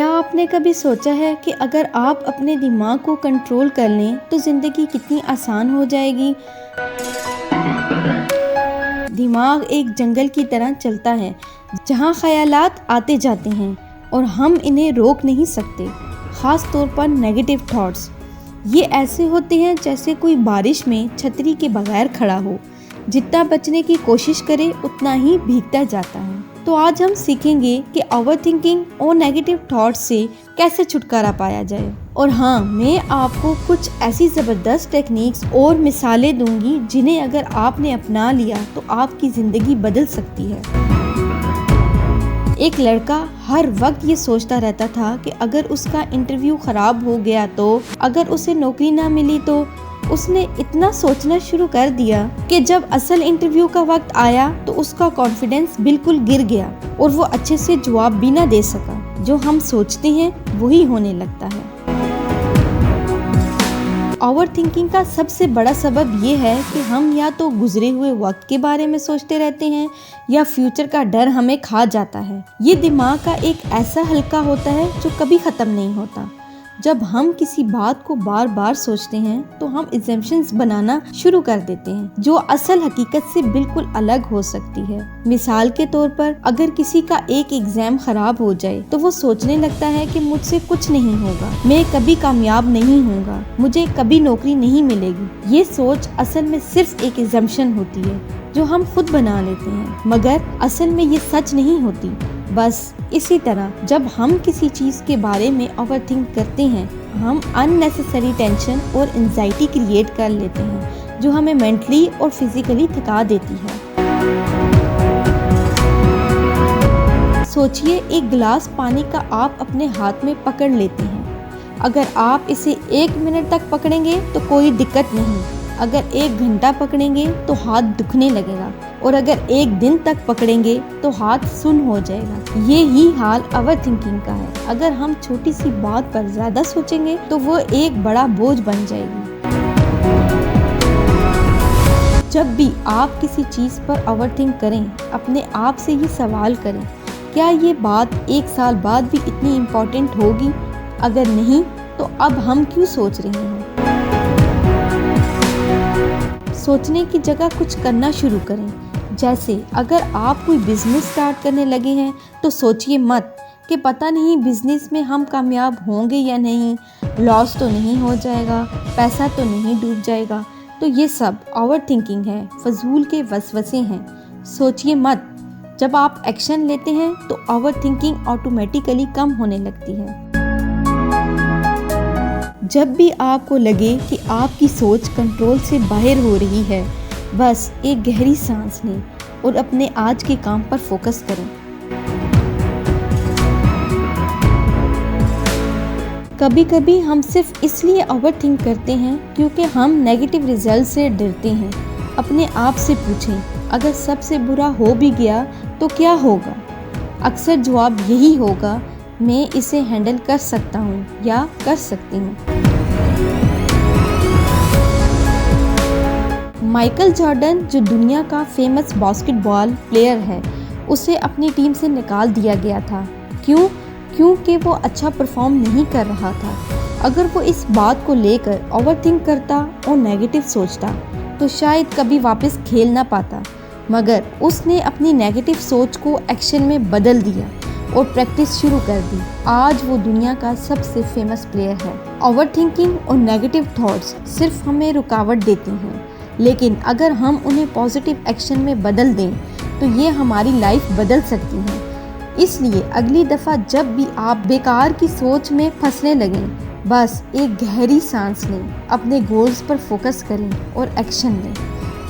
क्या आपने कभी सोचा है कि अगर आप अपने दिमाग को कंट्रोल कर लें तो ज़िंदगी कितनी आसान हो जाएगी। दिमाग एक जंगल की तरह चलता है जहाँ ख्यालात आते जाते हैं और हम इन्हें रोक नहीं सकते। ख़ास तौर पर नेगेटिव थॉट्स, ये ऐसे होते हैं जैसे कोई बारिश में छतरी के बगैर खड़ा हो, जितना बचने की कोशिश करे उतना ही भीगता जाता है। तो आज हम सीखेंगे कि ओवरथिंकिंग और नेगेटिव थॉट्स से कैसे छुटकारा पाया जाए। और हाँ, मैं आपको कुछ ऐसी ज़बरदस्त टेक्निक्स और मिसालें दूंगी जिन्हें अगर आपने अपना लिया तो आपकी ज़िंदगी बदल सकती है। एक लड़का हर वक्त ये सोचता रहता था कि अगर उसका इंटरव्यू खराब हो गया तो, अगर उसे नौकरी ना मिली तो। उसने इतना सोचना शुरू कर दिया कि जब असल इंटरव्यू का वक्त आया तो उसका कॉन्फिडेंस बिल्कुल गिर गया और वो अच्छे से जवाब भी ना दे सका। जो हम सोचते हैं वही होने लगता है। ओवरथिंकिंग का सबसे बड़ा सबब ये है कि हम या तो गुजरे हुए वक्त के बारे में सोचते रहते हैं या फ्यूचर का डर हमें खा जाता है। ये दिमाग का एक ऐसा हल्का होता है जो कभी ख़त्म नहीं होता। जब हम किसी बात को बार बार सोचते हैं तो हम अजम्पशंस बनाना शुरू कर देते हैं जो असल हकीकत से बिल्कुल अलग हो सकती है। मिसाल के तौर पर, अगर किसी का एक एग्जाम खराब हो जाए तो वो सोचने लगता है कि मुझसे कुछ नहीं होगा, मैं कभी कामयाब नहीं होऊंगा, मुझे कभी नौकरी नहीं मिलेगी। ये सोच असल में सिर्फ एक अजम्पशन होती है जो हम खुद बना लेते हैं, मगर असल में ये सच नहीं होती। बस इसी तरह जब हम किसी चीज़ के बारे में ओवरथिंक करते हैं, हम अननेसेसरी टेंशन और एंजाइटी क्रिएट कर लेते हैं जो हमें मेंटली और फिजिकली थका देती है। सोचिए, एक गिलास पानी का आप अपने हाथ में पकड़ लेते हैं। अगर आप इसे 1 मिनट तक पकड़ेंगे तो कोई दिक्कत नहीं, अगर 1 घंटा पकड़ेंगे तो हाथ दुखने लगेगा और अगर 1 दिन तक पकड़ेंगे तो हाथ सुन्न हो जाएगा। ये ही हाल ओवरथिंकिंग का है। अगर हम छोटी सी बात पर ज़्यादा सोचेंगे तो वो एक बड़ा बोझ बन जाएगी। जब भी आप किसी चीज़ पर ओवरथिंक करें, अपने आप से ये सवाल करें, क्या ये बात 1 साल बाद भी इतनी इम्पोर्टेंट होगी? अगर नहीं तो अब हम क्यों सोच रहे हैं? सोचने की जगह कुछ करना शुरू करें। जैसे अगर आप कोई बिजनेस स्टार्ट करने लगे हैं तो सोचिए मत कि पता नहीं बिजनेस में हम कामयाब होंगे या नहीं, लॉस तो नहीं हो जाएगा, पैसा तो नहीं डूब जाएगा। तो ये सब ओवरथिंकिंग है, फजूल के वसवसे हैं। सोचिए मत। जब आप एक्शन लेते हैं तो ओवरथिंकिंग ऑटोमेटिकली कम होने लगती है। जब भी आपको लगे कि आपकी सोच कंट्रोल से बाहर हो रही है, बस एक गहरी सांस लें और अपने आज के काम पर फोकस करें। कभी कभी हम सिर्फ इसलिए ओवरथिंक करते हैं क्योंकि हम नेगेटिव रिजल्ट से डरते हैं। अपने आप से पूछें, अगर सबसे बुरा हो भी गया तो क्या होगा? अक्सर जवाब यही होगा, मैं इसे हैंडल कर सकता हूँ या कर सकती हूँ। माइकल जॉर्डन, जो दुनिया का फेमस बास्केटबॉल प्लेयर है, उसे अपनी टीम से निकाल दिया गया था। क्यों? क्योंकि वो अच्छा परफॉर्म नहीं कर रहा था। अगर वो इस बात को लेकर ओवरथिंक करता और नेगेटिव सोचता तो शायद कभी वापस खेल ना पाता, मगर उसने अपनी नेगेटिव सोच को एक्शन में बदल दिया और प्रैक्टिस शुरू कर दी। आज वो दुनिया का सबसे फेमस प्लेयर है। ओवरथिंकिंग और नेगेटिव थॉट्स सिर्फ हमें रुकावट देती हैं, लेकिन अगर हम उन्हें पॉजिटिव एक्शन में बदल दें तो ये हमारी लाइफ बदल सकती है। इसलिए अगली दफ़ा जब भी आप बेकार की सोच में फंसने लगें, बस एक गहरी सांस लें, अपने गोल्स पर फोकस करें और एक्शन लें,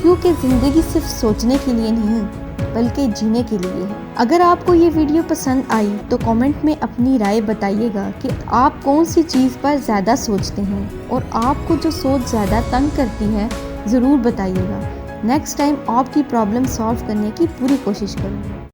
क्योंकि ज़िंदगी सिर्फ सोचने के लिए नहीं बल्कि जीने के लिए है। अगर आपको ये वीडियो पसंद आई तो कमेंट में अपनी राय बताइएगा कि आप कौन सी चीज़ पर ज़्यादा सोचते हैं और आपको जो सोच ज़्यादा तंग करती है ज़रूर बताइएगा। नेक्स्ट टाइम आपकी प्रॉब्लम सॉल्व करने की पूरी कोशिश करूँगी।